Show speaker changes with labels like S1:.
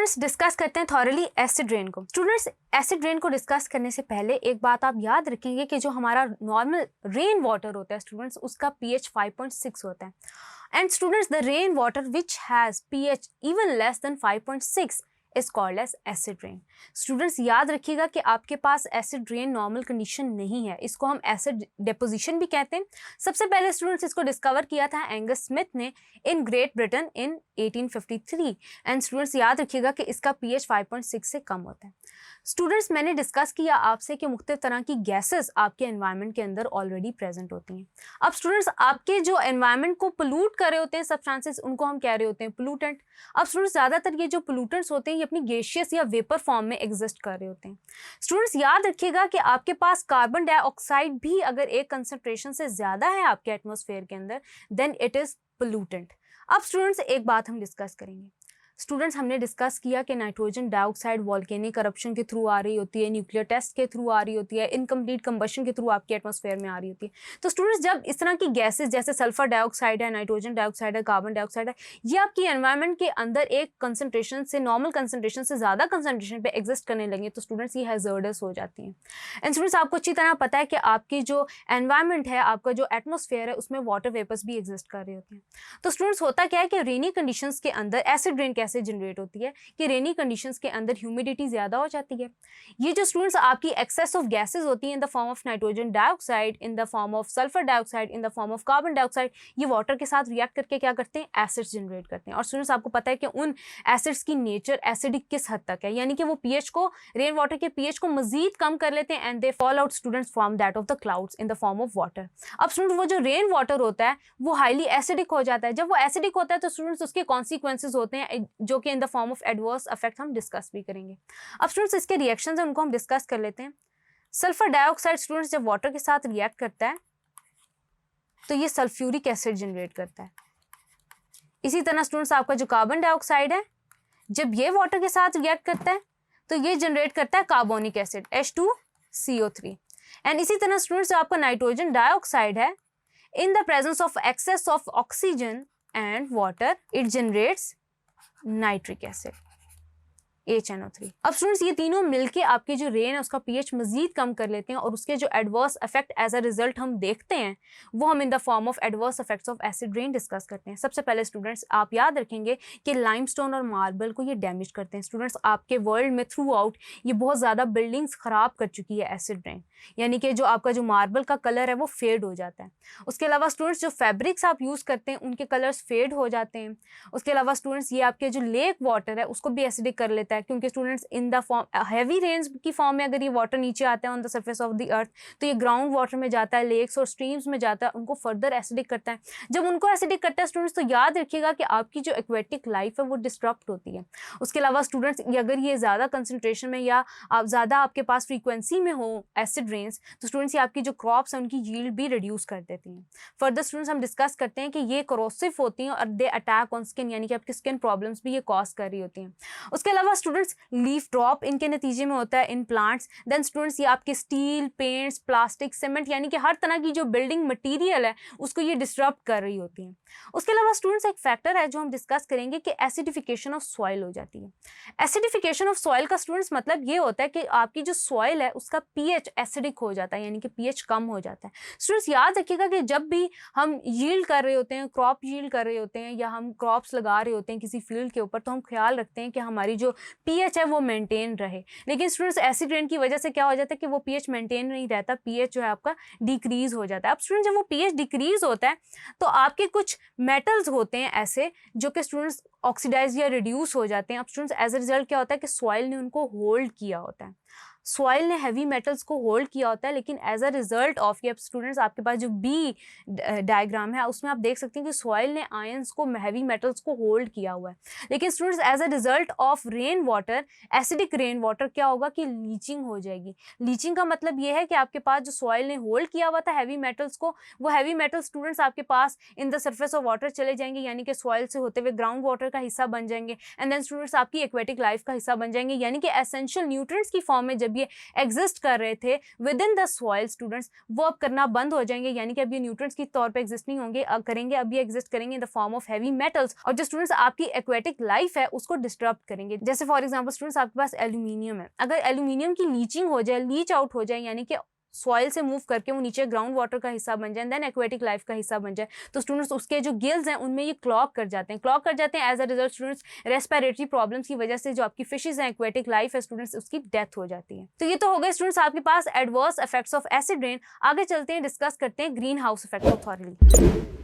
S1: Students discuss करते हैं thoroughly acid rain को। स्टूडेंट्स एसिड रेन को डिस्कस करने से पहले एक बात आप याद रखेंगे कि जो हमारा नॉर्मल रेन वाटर होता है स्टूडेंट्स, उसका pH 5.6 होता है। And students the rain water which has pH even less than 5.6 is called as acid rain. Students याद रखिएगा कि आपके पास एसिड रेन नॉर्मल कंडीशन नहीं है, इसको हम एसिड डिपोजिशन भी कहते हैं। सबसे पहले स्टूडेंट्स इसको डिस्कवर किया था एंगस स्मिथ ने in great Britain in 1853। And students याद रखिएगा कि इसका pH 5.6 से कम होता है। स्टूडेंट्स मैंने डिस्कस किया आपसे कि मुख्तलिफ तरह की गैसेस आपके एनवायरनमेंट के अंदर ऑलरेडी प्रेजेंट होती हैं। अब स्टूडेंट्स आपके जो एनवायरनमेंट को पोल्यूट कर रहे होते हैं सब्सटेंसेस, उनको हम कह रहे होते हैं पोल्यूटेंट। अब स्टूडेंट्स ज़्यादातर ये जो पोल्यूटेंट्स होते हैं ये अपनी गैसियस या वेपर फॉर्म में एग्जिस्ट कर रहे होते हैं। स्टूडेंट्स याद रखिएगा कि आपके पास कार्बन डाइऑक्साइड भी अगर एक कंसंट्रेशन से ज़्यादा है आपके एटमॉस्फेयर के अंदर, देन इट इज़ पोल्यूटेंट। अब स्टूडेंट्स एक बात हम डिस्कस करेंगे। स्टूडेंट्स हमने डिस्कस किया कि नाइट्रोजन डाइऑक्साइड वॉल्केनिक करप्शन के थ्रू आ रही होती है, न्यूक्लियर टेस्ट के थ्रू आ रही होती है, इनकम्प्लीट कंबशन के थ्रू आपके एटमॉस्फेयर में आ रही होती है। तो स्टूडेंट्स जब इस तरह की गैसेस जैसे सल्फर डाइऑक्साइड है, नाइट्रोजन डाइऑक्साइड है, कार्बन डाइऑक्साइड है, ये आपकी एनवायरनमेंट के अंदर एक कंसंट्रेशन से, नॉर्मल कंसंट्रेशन से ज़्यादा कंसंट्रेशन पे एग्जिस्ट करने लगे तो स्टूडेंट्स ये हैज़र्डस हो जाती हैं। एंड स्टूडेंट्स आपको अच्छी तरह पता है कि आपकी जो एनवायरनमेंट है, आपका जो एटमॉस्फेयर है, उसमें वाटर वेपर्स भी एग्जिस्ट कर रहे होते हैं। तो स्टूडेंट्स होता क्या है कि रेनी कंडीशंस के अंदर एसिड रेन कैसे जनरेट होती है कि रेनी कंडीशंस के अंदर ह्यूमिडिटी ज़्यादा हो जाती है। ये जो स्टूडेंट्स आपकी एक्सेस ऑफ गैसेस होती हैं इन the form of nitrogen dioxide, in the form of sulphur dioxide, in the form of carbon dioxide, ये वाटर के साथ रिएक्ट करके क्या करते हैं, एसिड्स जनरेट करते हैं। और स्टूडेंट्स आपको पता है कि उन एसिड्स की नेचर एसिडिक किस हद तक है, यानी कि वो पीएच को, रेन वाटर के पीएच को मजीद कम कर लेते हैं and they fall out students from that of the clouds in the form of water. अब स्टूडेंट वो जो रेन वाटर होता है वो हाईली एसिडिक हो जाता है। जब वो एसिडिक होता है तो स्टूडेंट्स उसके कॉन्सिक्वेंसेज होते हैं जो कि इन the form of adverse effect हम डिस्कस भी करेंगे। अब स्टूडेंट्स इसके रिएक्शंस हैं उनको हम डिस्कस कर लेते हैं। सल्फर डाइऑक्साइड स्टूडेंट्स जब वाटर के साथ रिएक्ट करता है तो ये सल्फ्यूरिक एसिड जनरेट करता है। इसी तरह स्टूडेंट्स आपका जो कार्बन डाइऑक्साइड है जब ये वाटर के साथ रिएक्ट करता है तो ये जनरेट करता है कार्बोनिक एसिड H2CO3। एंड इसी तरह स्टूडेंट्स जो आपका नाइट्रोजन डाइऑक्साइड है, in the presence of excess of oxygen and water it generates nitric acid HNO3। अब स्टूडेंट्स ये तीनों मिलके आपकी जो रेन है उसका पीएच मजीद कम कर लेते हैं और उसके जो adverse effect as a result हम देखते हैं वो हम in the form of adverse effects of acid rain discuss करते हैं। सबसे पहले स्टूडेंट्स आप याद रखेंगे कि लाइमस्टोन और मार्बल को ये डैमेज करते हैं। स्टूडेंट्स आपके वर्ल्ड में थ्रू आउट ये बहुत ज़्यादा बिल्डिंग्स ख़राब कर चुकी है एसिड रेन, यानी कि जो आपका जो मार्बल का कलर है वो फेड हो जाता है। उसके अलावा स्टूडेंट्स जो फैब्रिक्स आप यूज़ करते हैं उनके कलर्स फेड हो जाते हैं। उसके अलावा स्टूडेंट्स ये आपके जो लेक वाटर है उसको भी एसिडिक कर लेता है, क्योंकि students in the form heavy rains की फॉर्म में अगर ये वाटर नीचे आता है on the surface of the earth तो ये ग्राउंड वाटर में जाता है, लेक्स और स्ट्रीम्स में जाता है, उनको फर्दर एसिडिक करता है। जब उनको एसिडिक करता है स्टूडेंट्स तो याद रखिएगा कि आपकी जो एक्वेटिक लाइफ है वो डिस्टर्ब होती है। उसके अलावा स्टूडेंट्स अगर ये ज़्यादा कंसनट्रेशन में या आप ज़्यादा आपके पास फ्रीक्वेंसी में हो एसिड रेन्स तो स्टूडेंट्स ये आपकी जो क्रॉप्स हैं उनकी यील्ड भी रिड्यूस कर देती हैं। फर्दर स्टूडेंट्स हम डिस्कस करते हैं कि ये करोसिव होती हैं और दे अटैक ऑन स्किन, यानी कि आपकी स्किन प्रॉब्लम्स भी ये कॉज कर रही होती हैं। उसके अलावा स्टूडेंट्स लीफ ड्रॉप इनके नतीजे में होता है इन प्लांट्स। देन स्टूडेंट्स ये आपके स्टील, पेंट्स, प्लास्टिक, सीमेंट, यानी कि हर तरह की जो बिल्डिंग मटेरियल है उसको ये डिस्टर्ब कर रही होती हैं। उसके अलावा स्टूडेंट्स एक फैक्टर है जो हम डिस्कस करेंगे कि एसिडिफिकेशन ऑफ सॉइल हो जाती है। एसिडिफिकेशन ऑफ सॉइल का स्टूडेंट्स मतलब ये होता है कि आपकी जो सॉइल है उसका पीएच एसिडिक हो जाता है, यानी कि पीएच कम हो जाता है। स्टूडेंट्स याद रखिएगा कि जब भी हम यील्ड कर रहे होते हैं, क्रॉप यील्ड कर रहे होते हैं या हम क्रॉप्स लगा रहे होते हैं किसी फील्ड के ऊपर तो हम ख्याल रखते हैं कि हमारी जो पीएच है वो मेंटेन रहे। लेकिन स्टूडेंट्स एसिड रेन की वजह से क्या हो जाता है कि वो पीएच मेंटेन नहीं रहता, पीएच जो है आपका डिक्रीज हो जाता है। अब स्टूडेंट जब वो पीएच डिक्रीज होता है तो आपके कुछ मेटल्स होते हैं ऐसे जो कि स्टूडेंट्स ऑक्सीडाइज या रिड्यूस हो जाते हैं। अब स्टूडेंट्स एज अ रिजल्ट क्या होता है कि सॉइल ने उनको होल्ड किया होता है, सॉइल ने हैवी मेटल्स को होल्ड किया होता है। लेकिन एज अ रिजल्ट ऑफ ये स्टूडेंट्स आपके पास जो बी डायग्राम है उसमें आप देख सकते हैं कि सॉइल ने आयंस को, हैवी मेटल्स को होल्ड किया हुआ है। लेकिन students as a result of rain water, acidic rain water, क्या होगा कि लीचिंग हो जाएगी। लीचिंग का मतलब ये है कि आपके पास जो सॉइल ने होल्ड किया हुआ था हैवी मेटल्स को, वो हैवी मेटल स्टूडेंट्स आपके पास in the surface of water चले जाएंगे, यानी कि सॉइल से होते हुए ग्राउंड वाटर का हिस्सा बन जाएंगे। एंड देन स्टूडेंट्स आपकी एक्वेटिक लाइफ का हिस्सा बन जाएंगे, यानी कि एसेंशियल न्यूट्रिएंट्स की फॉर्म में जब ये एग्जिस्ट कर रहे थे with in the soil students, वो अब करना बंद हो जाएंगे, यानी कि अब ये न्यूट्रिएंट्स की तौर पे एग्जिस्ट नहीं होंगे, करेंगे, अब ये एग्जिस्ट करेंगे इन the form of heavy metals, और जो स्टूडेंट्स आपकी एक्वेटिक लाइफ है उसको डिस्टर्ब करेंगे। जैसे फॉर एग्जांपल स्टूडेंट्स आपके पास एल्यूमिनियम है, अगर एल्यूमिनियम की लीचिंग हो जाए, लीच आउट हो जाए, यानी कि सॉइल से मूव करके वो नीचे ग्राउंड वाटर का हिस्सा बन जाए, देन एक्वेटिक लाइफ का हिस्सा बन जाए, तो स्टूडेंट्स उसके जो गिल्स हैं उनमें ये क्लॉग कर जाते हैं as a result students respiratory problems की वजह से जो आपकी फिशेज हैं, एक्वेटिक लाइफ है स्टूडेंट्स, उसकी डेथ हो जाती है। तो ये तो हो गए स्टूडेंट्स आपके पास adverse effects of acid rain. आगे चलते हैं, डिस्कस करते हैं green house effect of thoroughly.